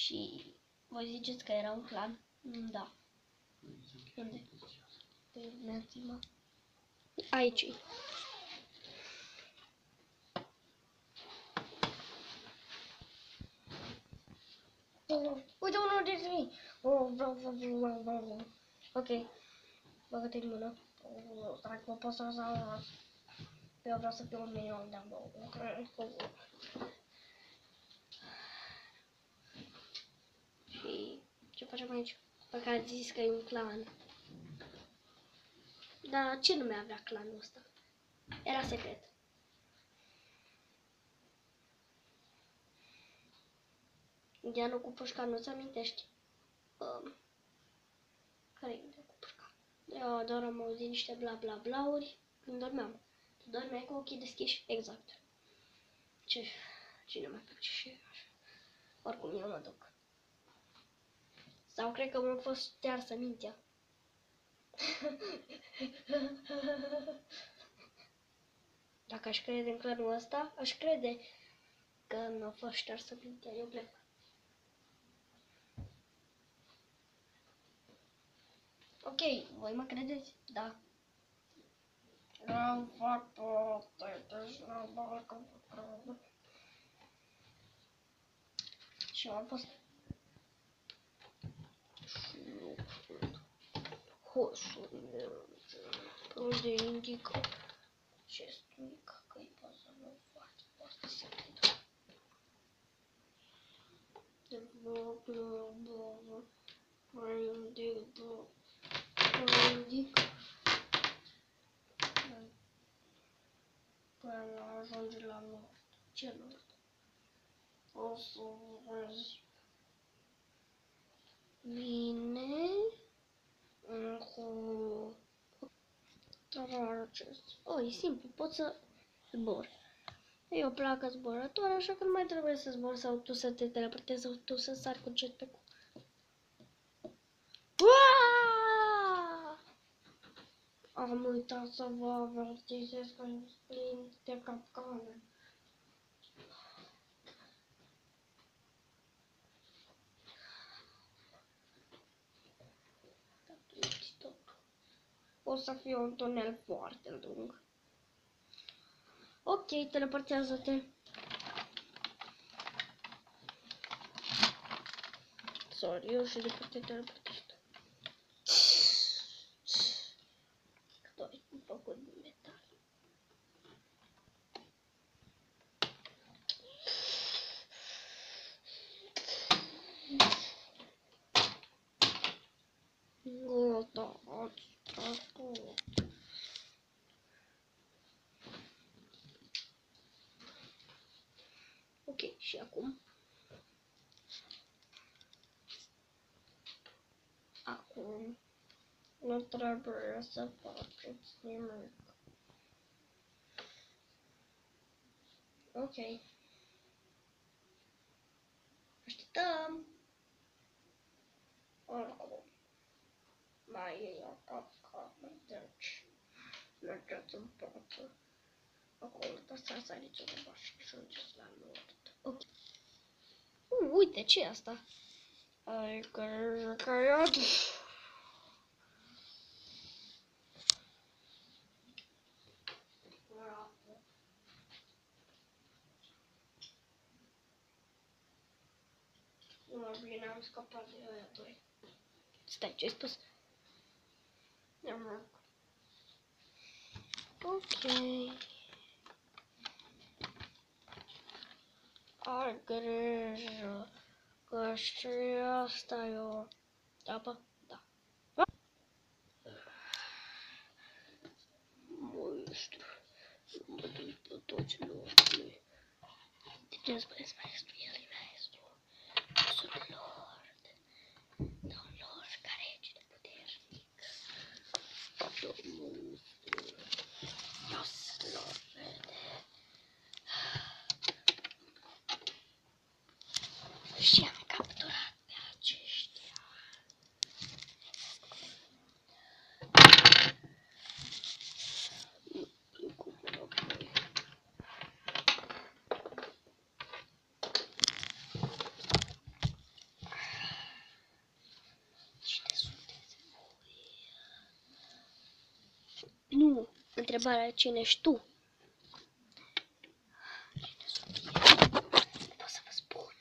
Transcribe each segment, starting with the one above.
Și voi ziceți că era un clan? Da. Unde? Terminați-mă. Aici. Uite unul de zi. Ok. Băgă-te în mână. Dacă mă pot să las. Eu vreau să fiu un milion de ani. Și ce facem aici? Pentru că ați zis că e un clan. Dar ce nume avea clanul ăsta? Era secret. Indianul cu pușca, nu-ți amintești? Care e Indianul cu pușca? Eu doar am auzit niște bla bla blauri când dormeam. Tu dormeai cu ochii deschiși? Exact. Cine mai face și așa? Oricum eu mă duc. Sau cred că m-a fost ștearsă mintea. Dacă aș crede în clanul ăsta, aș crede că mi-a fost ștearsă mintea. Eu plec. Ok, voi mă credeți? Da. Am făcut deci la balcon. Și am fost. Și eu sunt hoșul meu. Unde indică ce studică că-i poate nu face. Poate să credă. Mai indică. Până ajunge la nord. Ce nord? O să vezi. Bine. Cu... Oh, e simplu, pot să zbor. E o placă zburătoare, așa că nu mai trebuie să zbor sau tu să te teleportezi sau tu să sari cu jetpack-ul. Am uitat să vă avertizez că e plin de capcane. O să fie un tunel foarte lung. Ok, teleportează-te. Sorry, eu și după te teleportez tu. Doi, făcut din metal. Gata, ați trecut. Ok, și acum? Acum nu trebuie să faceți nimic. Ok. Așteptăm. Oricum. Mai e o capcană, deci mergeți în față. Acolo, dar să sariți undeva și ajungeți la nord. Ok. Uite, ce e asta? Ai căiat. Nu, bine, am scăpat de aia doi. Stai, ce-ai spus? Ok. Ai grijă, că și asta e o apă? Da. Maestru, mă duc pe toți lordurile. De ce spuneți maestru? El e maestru. Sunt lord. Da, un lord care e de puternic. Domnul eu sunt lord. Și am capturat pe aceștia. întrebarea cine ești tu? Cine sunt eu? Pot să vă spun.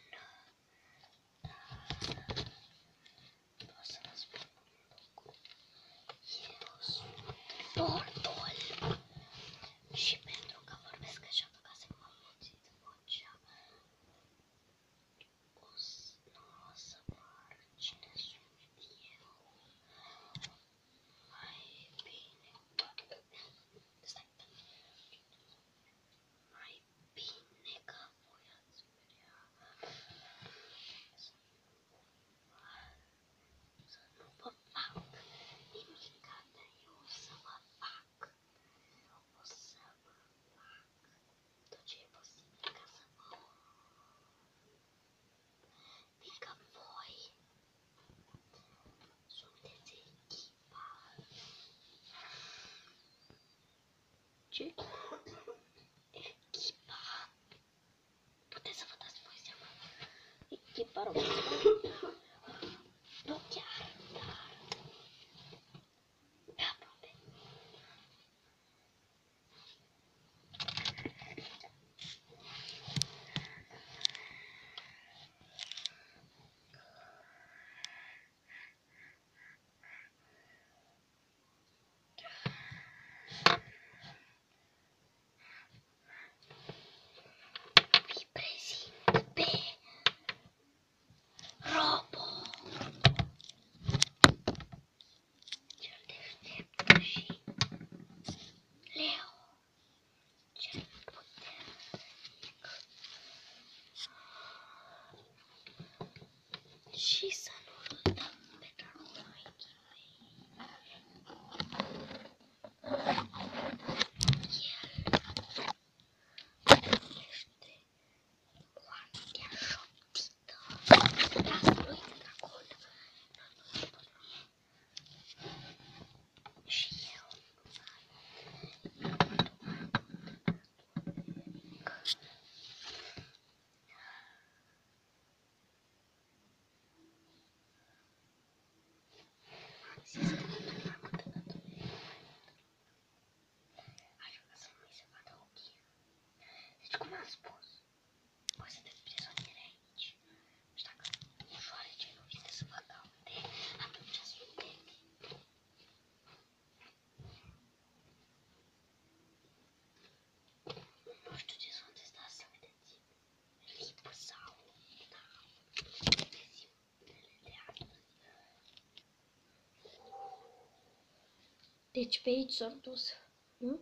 Pot să vă spun un lucru. Eu sunt Tortul. Și pentru că vorbesc așa ca să mă auziți vocea, nu o să par cine sunt eu. Mai bine. Stai. Mai bine că voi ați vrea să nu vă fac nimica, dar eu o să vă fac. O să vă fac tot ce e posibil ca să vă fiindcă voi sunteți echipa. Ce? Echipa. Puteți să vă dați voi seama. Echipa românească. Nu chiar, dar pe aproape. Vi prezint pe Robo, cel deștept, și Leo, cel puternic. Și să nu-l dăm pe dragul aici. El este moartea șoptită. Dragului de dragul. Și eu. Așa ca să nu mi se vadă ochii. Deci cum am spus, voi sunteți prizonieri aici. Și dacă șoarece nu vine să vă caute, atunci sunteți. Nu știu ce sunteți, dar să vedeți. Lipă sau... Da. De astăzi. Deci pe aici s-au dus. Nu?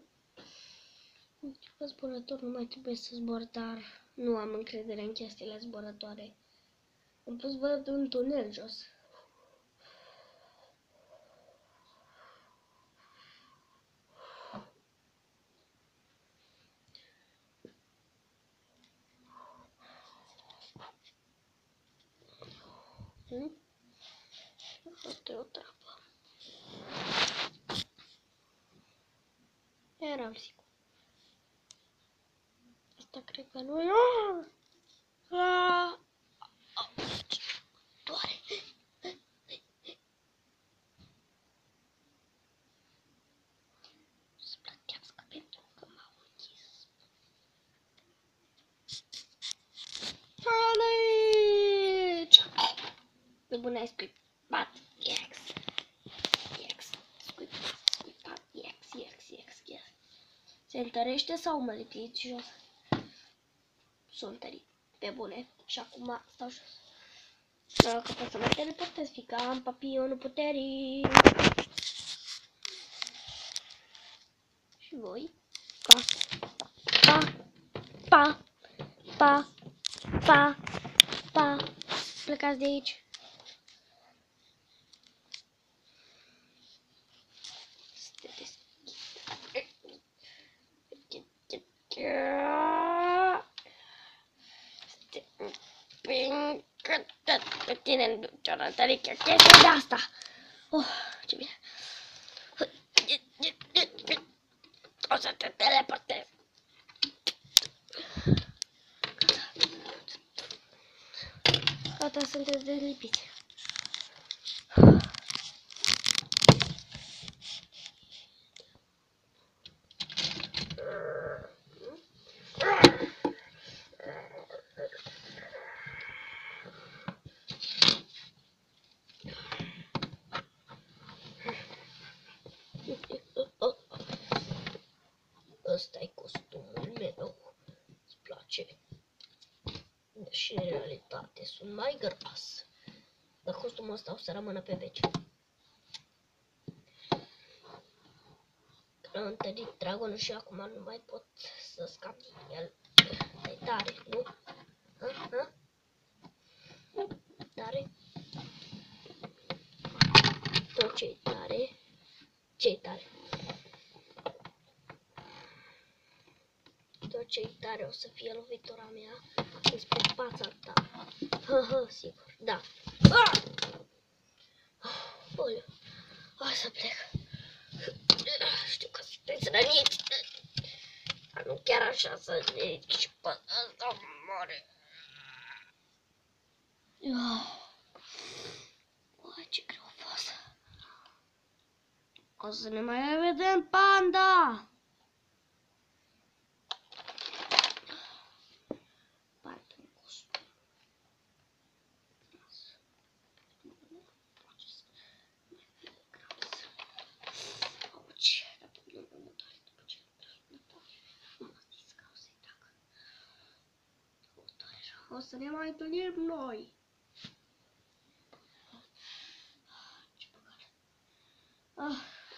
Ca zburător nu mai trebuie să zbor, dar nu am încredere în chestiile zburătoare. În plus văd un tunel jos. Asta e o treabă. Eram sigur. Asta cred că nu e. Doare. Să plătească pentru că m-au închis. Aici! Pe bune ai scuipat. Scuipat. Yes. Se întărește sau mă ridici jos? S-o întărit. Pe bune. Și acum stau jos. Dacă pot să mă teleportez, fiindcă am papionul puterii. Și voi? Pa. Plecați de aici. Pe tine în ciorătărică, chestia de asta. Oh, ce bine. O să te teleportez. Gata, sunteți delipiți. ce? Și în realitate sunt mai gras. Dar costumul ăsta o să rămână pe veci. L-am întărit dragonul și acum nu mai pot să scap din el. E tare, nu? Ha? Tare? Tot ce-i tare? Ce-i tare? Tot ce-i tare o să fie lovitura mea despre fața ta. Sigur, da. Oleu, o să plec. Știu că sunteți răniți, dar nu chiar așa să ridici pe ăsta mare. Uai, ce greu a fost. O să ne mai vedem, panda! O să ne mai întâlnim noi. Ce păcat.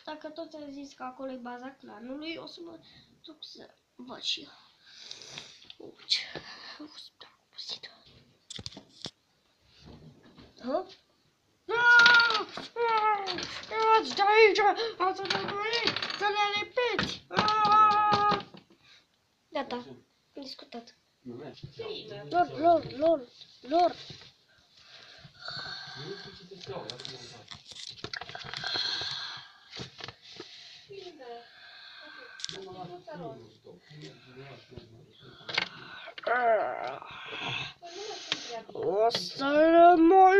Dacă tot ai zis că acolo e baza clanului, o să mă duc să văd și eu. Uite, o să stau obosit. Ați de aici! Ați de aici! Să le repeți! Gata, am discutat. Lor. O să le mai